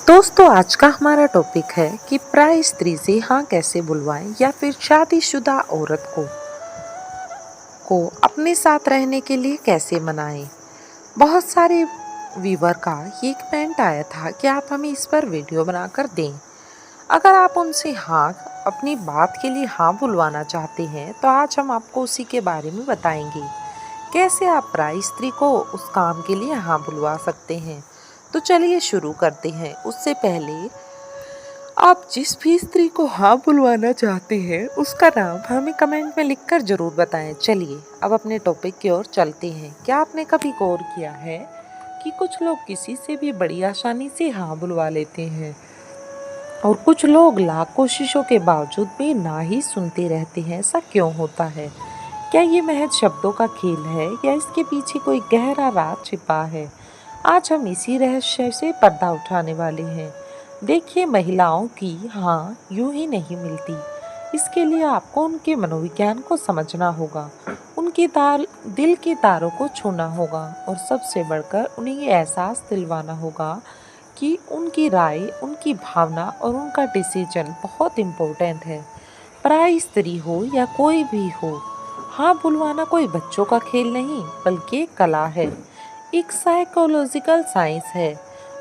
दोस्तों आज का हमारा टॉपिक है कि पराई स्त्री से हाँ कैसे बुलवाएं या फिर शादीशुदा औरत को अपने साथ रहने के लिए कैसे मनाएं। बहुत सारे व्यूवर का ये कमेंट आया था कि आप हमें इस पर वीडियो बनाकर दें। अगर आप उनसे हाँ अपनी बात के लिए हाँ बुलवाना चाहते हैं तो आज हम आपको उसी के बारे में बताएंगे, कैसे आप पराई स्त्री को उस काम के लिए हाँ बुलवा सकते हैं। तो चलिए शुरू करते हैं। उससे पहले आप जिस भी स्त्री को हाँ बुलवाना चाहते हैं उसका नाम हमें कमेंट में लिखकर ज़रूर बताएं। चलिए अब अपने टॉपिक की ओर चलते हैं। क्या आपने कभी गौर किया है कि कुछ लोग किसी से भी बड़ी आसानी से हाँ बुलवा लेते हैं और कुछ लोग लाख कोशिशों के बावजूद भी ना ही सुनते रहते हैं। ऐसा क्यों होता है? क्या ये महज शब्दों का खेल है या इसके पीछे कोई गहरा राज छिपा है? आज हम इसी रहस्य से पर्दा उठाने वाले हैं। देखिए, महिलाओं की हाँ यूं ही नहीं मिलती। इसके लिए आपको उनके मनोविज्ञान को समझना होगा, उनकी दिल के तारों को छूना होगा और सबसे बढ़कर उन्हें ये एहसास दिलवाना होगा कि उनकी राय, उनकी भावना और उनका डिसीजन बहुत इम्पोर्टेंट है। पराई स्त्री हो या कोई भी हो, हाँ बुलवाना कोई बच्चों का खेल नहीं बल्कि एक कला है, एक साइकोलॉजिकल साइंस है।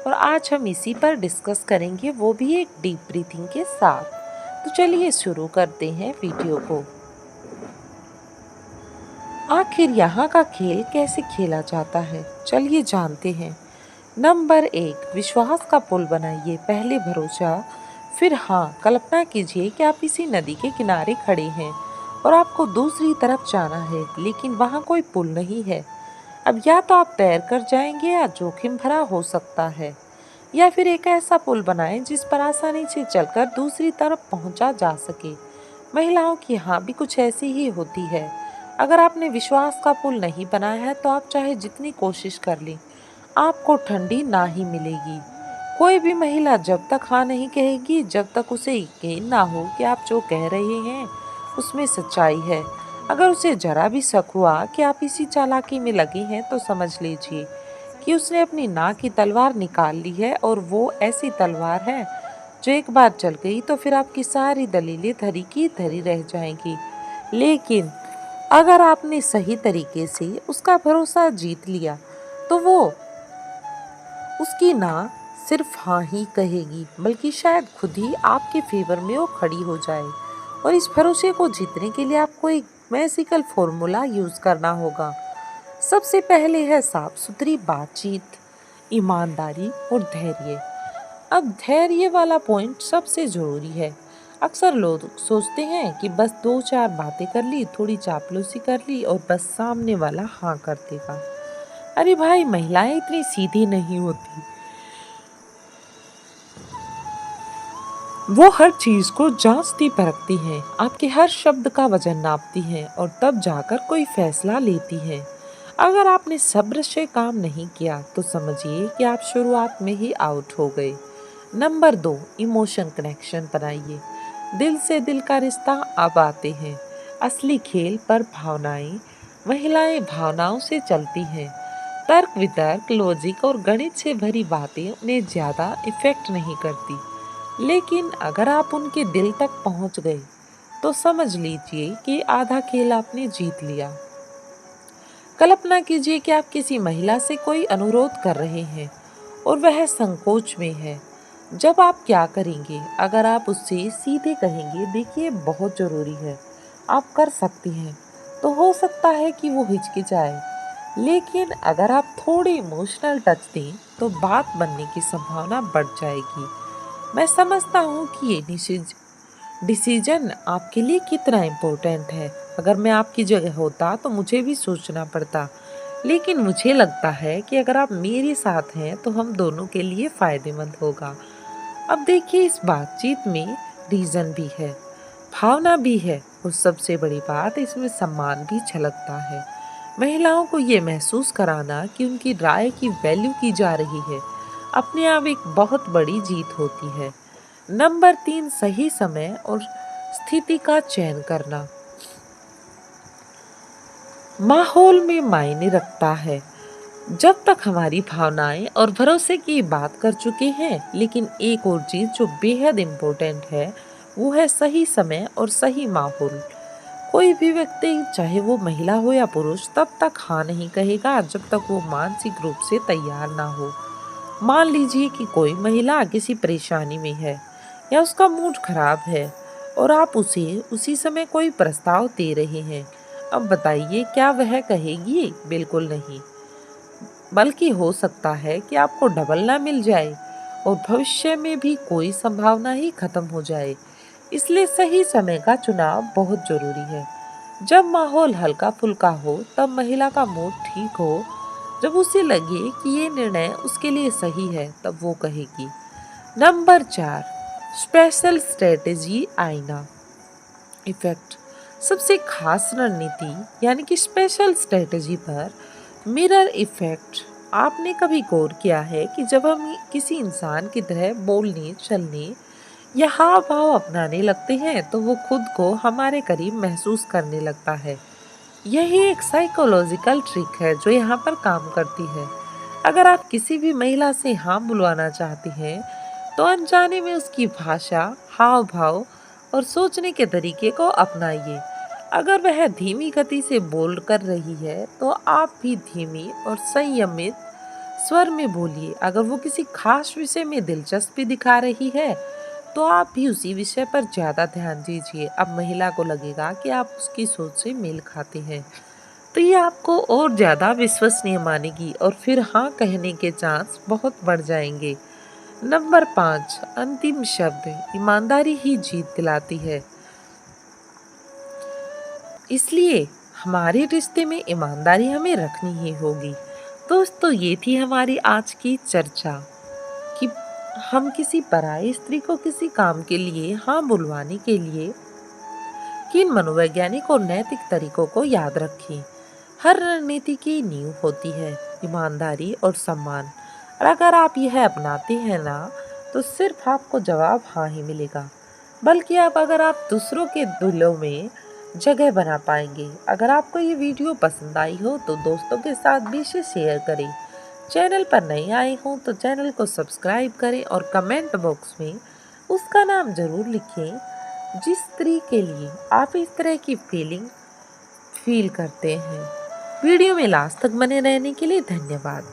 और आज हम इसी पर डिस्कस करेंगे, वो भी एक डीप ब्रीथिंग के साथ। तो चलिए शुरू करते हैं वीडियो को। आखिर यहाँ का खेल कैसे खेला जाता है, चलिए जानते हैं। नंबर 1, विश्वास का पुल बनाइए। पहले भरोसा, फिर हाँ। कल्पना कीजिए कि आप किसी नदी के किनारे खड़े हैं और आपको दूसरी तरफ जाना है, लेकिन वहाँ कोई पुल नहीं है। अब या तो आप तैर कर जाएंगे या जोखिम भरा हो सकता है, या फिर एक ऐसा पुल बनाएं जिस पर आसानी से चलकर दूसरी तरफ पहुंचा जा सके। महिलाओं की हाँ भी कुछ ऐसी ही होती है। अगर आपने विश्वास का पुल नहीं बनाया है तो आप चाहे जितनी कोशिश कर लें, आपको ठंडी ना ही मिलेगी। कोई भी महिला जब तक हाँ नहीं कहेगी जब तक उसे यकीन ना हो कि आप जो कह रहे हैं उसमें सच्चाई है। अगर उसे जरा भी शक हुआ कि आप इसी चालाकी में लगे हैं तो समझ लीजिए कि उसने अपनी नाक की तलवार निकाल ली है, और वो ऐसी तलवार है जो एक बार चल गई तो फिर आपकी सारी दलीलें धरी की धरी रह जाएंगी। लेकिन अगर आपने सही तरीके से उसका भरोसा जीत लिया तो वो उसकी ना सिर्फ हाँ ही कहेगी बल्कि शायद खुद ही आपके फेवर में वो खड़ी हो जाए। और इस भरोसे को जीतने के लिए आपको एक मैजिकल फॉर्मूला यूज करना होगा। सबसे पहले है साफ सुथरी बातचीत, ईमानदारी और धैर्य। अब धैर्य वाला पॉइंट सबसे जरूरी है। अक्सर लोग सोचते हैं कि बस दो चार बातें कर ली, थोड़ी चापलूसी कर ली और बस सामने वाला हाँ कर देगा। अरे भाई, महिलाएं इतनी सीधी नहीं होती। वो हर चीज को जांचती परखती हैं, आपके हर शब्द का वजन नापती हैं और तब जाकर कोई फैसला लेती हैं। अगर आपने सब्र से काम नहीं किया तो समझिए कि आप शुरुआत में ही आउट हो गए। नंबर 2, इमोशन कनेक्शन बनाइए। दिल से दिल का रिश्ता अब आते हैं असली खेल पर भावनाएं। महिलाएं भावनाओं से चलती हैं। तर्क वितर्क, लॉजिक और गणित से भरी बातें उन्हें ज्यादा इफेक्ट नहीं करती। लेकिन अगर आप उनके दिल तक पहुंच गए तो समझ लीजिए कि आधा खेल आपने जीत लिया। कल्पना कीजिए कि आप किसी महिला से कोई अनुरोध कर रहे हैं और वह संकोच में है। जब आप क्या करेंगे? अगर आप उससे सीधे कहेंगे, देखिए बहुत जरूरी है, आप कर सकती हैं, तो हो सकता है कि वो हिचकिचाए। लेकिन अगर आप थोड़ी इमोशनल टच दें तो बात बनने की संभावना बढ़ जाएगी। मैं समझता हूँ कि ये डिसीजन आपके लिए कितना इम्पोर्टेंट है। अगर मैं आपकी जगह होता तो मुझे भी सोचना पड़ता, लेकिन मुझे लगता है कि अगर आप मेरे साथ हैं तो हम दोनों के लिए फायदेमंद होगा। अब देखिए, इस बातचीत में रीजन भी है, भावना भी है और सबसे बड़ी बात, इसमें सम्मान भी झलकता है। महिलाओं को ये महसूस कराना कि उनकी राय की वैल्यू की जा रही है अपने आप एक बहुत बड़ी जीत होती है। नंबर 3, सही समय और स्थिति का चयन करना माहौल में मायने रखता है। जब तक हमारी भावनाएं और भरोसे की बात कर चुके हैं। लेकिन एक और चीज जो बेहद इम्पोर्टेंट है वो है सही समय और सही माहौल। कोई भी व्यक्ति चाहे वो महिला हो या पुरुष तब तक हाँ नहीं कहेगा जब तक वो मानसिक रूप से तैयार ना हो। मान लीजिए कि कोई महिला किसी परेशानी में है या उसका मूड खराब है और आप उसे उसी समय कोई प्रस्ताव दे रहे हैं। अब बताइए क्या वह कहेगी? बिल्कुल नहीं। बल्कि हो सकता है कि आपको डबल ना मिल जाए और भविष्य में भी कोई संभावना ही खत्म हो जाए। इसलिए सही समय का चुनाव बहुत जरूरी है। जब माहौल हल्का फुल्का हो, तब महिला का मूड ठीक हो, जब उसे लगे कि ये निर्णय उसके लिए सही है, तब वो कहेगी। नंबर 4, स्पेशल स्ट्रेटेजी आईना इफेक्ट। सबसे खास रणनीति यानी कि स्पेशल स्ट्रेटेजी पर मिरर इफेक्ट। आपने कभी गौर किया है कि जब हम किसी इंसान की तरह बोलने, चलने या हाव भाव अपनाने लगते हैं तो वो खुद को हमारे करीब महसूस करने लगता है। यही एक साइकोलॉजिकल ट्रिक है जो यहाँ पर काम करती है। अगर आप किसी भी महिला से हाँ बुलवाना चाहते हैं तो अनजाने में उसकी भाषा, हाव भाव और सोचने के तरीके को अपनाइए। अगर वह धीमी गति से बोल कर रही है तो आप भी धीमी और संयमित स्वर में बोलिए। अगर वो किसी खास विषय में दिलचस्पी दिखा रही है तो आप भी उसी विषय पर ज्यादा ध्यान दीजिए। अब महिला को लगेगा कि आप उसकी सोच से मेल खाते हैं, तो ये आपको और ज्यादा विश्वसनीय मानेगी और फिर हाँ कहने के चांस बहुत बढ़ जाएंगे। नंबर 5, अंतिम शब्द। ईमानदारी ही जीत दिलाती है। इसलिए हमारे रिश्ते में ईमानदारी हमें रखनी ही होगी। दोस्तों, ये थी हमारी आज की चर्चा कि हम किसी पराई स्त्री को किसी काम के लिए हाँ बुलवाने के लिए किन मनोवैज्ञानिक और नैतिक तरीकों को याद रखें। हर रणनीति की नींव होती है ईमानदारी और सम्मान, और अगर आप यह अपनाते हैं ना तो सिर्फ आपको जवाब हाँ ही मिलेगा, बल्कि अगर आप दूसरों के दिलों में जगह बना पाएंगे। अगर आपको ये वीडियो पसंद आई हो तो दोस्तों के साथ भी इसे शेयर करें। चैनल पर नए आए हों तो चैनल को सब्सक्राइब करें और कमेंट बॉक्स में उसका नाम जरूर लिखें जिस स्त्री के लिए आप इस तरह की फीलिंग फील करते हैं। वीडियो में लास्ट तक बने रहने के लिए धन्यवाद।